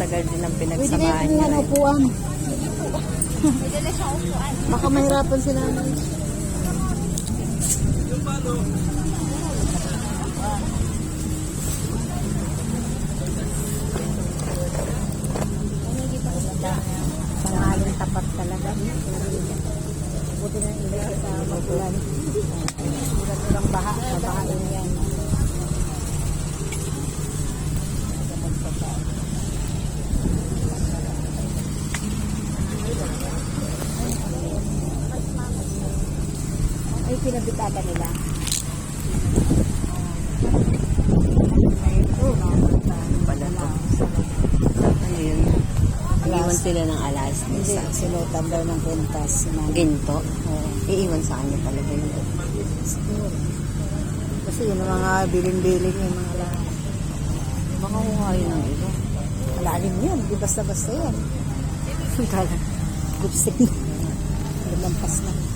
matagal din ang Pwede kayo pinagsamahan kumuha ng nyo. upuan. Baka mahirapan sila. Pangaling tapat talaga. Buti na ilagay sa magulan. Murang baha. Bahain yan. Ay, pinabitata nila. Pala to. Ano yun? Iiwan sila ng alas. Hindi, sinutan daw ng kwintas. Ginto. Iiwan sa kanya talaga yun. Kasi yun ang mga biling-biling yung mga lahat. Baka kuhain ng iba. Malalim yun, di basta-basta yan. Lipstick na. Lumampas na.